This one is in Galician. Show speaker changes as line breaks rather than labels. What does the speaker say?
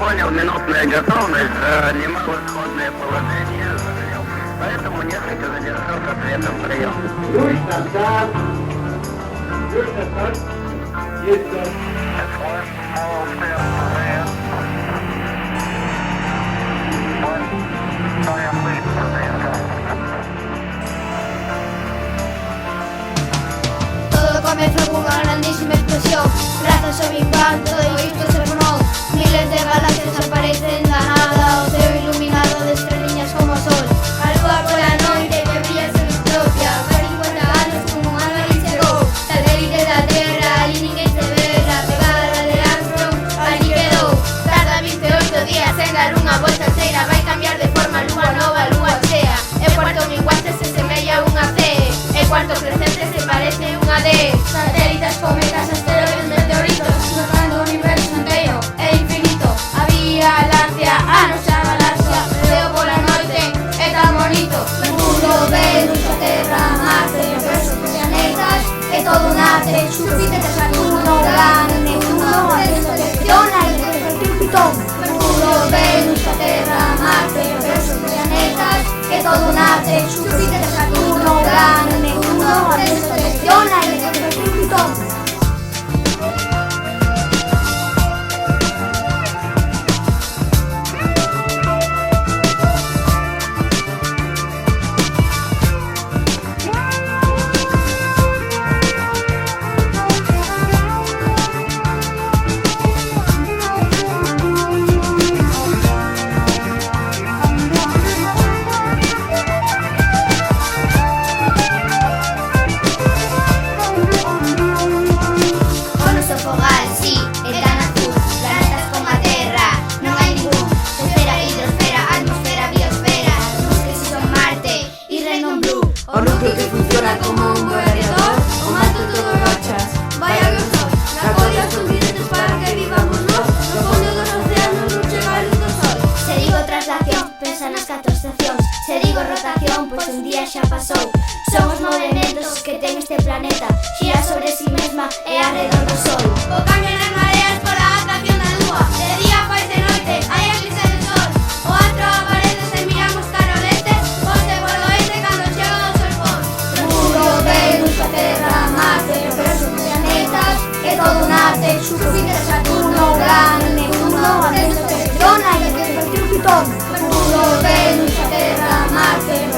понял, минутная готовность, немалоисходное положение занял. Поэтому несколько задержал с ответом прием.
Юрка, да. Юрка, так. Есть, да.
Todo comenzó con una grandísima explosión. Gracias a Big Bang todo esto se formó. Miles de galaxias aparecen de la nada. O ceo iluminado de estrellas como sol. A lúa pola noite que brilla sen propia. Fai 50 anos como un ángel chegou. Satélite da Terra, ali ninguén se ve. La pegada de Armstrong, allí quedou. Tarda 28 días en dar unha volta inteira. Vai cambiar de forma lúa nova, lúa chea. E cuarto minguante se semella a unha C. E cuarto crecente se parece unha D. Satélites, cometas, asteroides, meteoritos, surcando o universo inteiro é infinito. A Vía Láctea, anos a galaxia, veo pola noite, é tan bonito. Mercurio, Venus, a Terra, Marte, o universo, os planetas, que todo nace. Júpiter, Saturno, Urano, Neptuno, a Estelar, Plutón. Mercurio, Venus, a Terra, Marte, o universo, os planetas, que todo nace. Júpiter, Saturno, Urano, Neptuno, a Estelar, Plutón.
O núcleo que funciona como un radiador, o mato todo rochas. Vaya que son, apoia os continentes para que vivamos nós. No fondo dos océanos non chega a luz do sol.
Se digo traslación, pensa nas 4 estacións. Se digo rotación, pois un día xa pasou. Son os movementos que ten este planeta. Xira sobre si mesma e arredor do sol. O cambio nas mareas por a adaptación da lúa. De día fai de noite, hai eclipse do sol. O astro aparece se miramos cara ao leste. Ponte por oeste cando chega o sol pon.
Mercurio, Venus, a Terra, Marte, o universo, os planetas, que todo nace. Júpiter, Saturno, Urano, Neptuno, a Estelar, Plutón.
Mercurio, Venus, a Terra, Marte.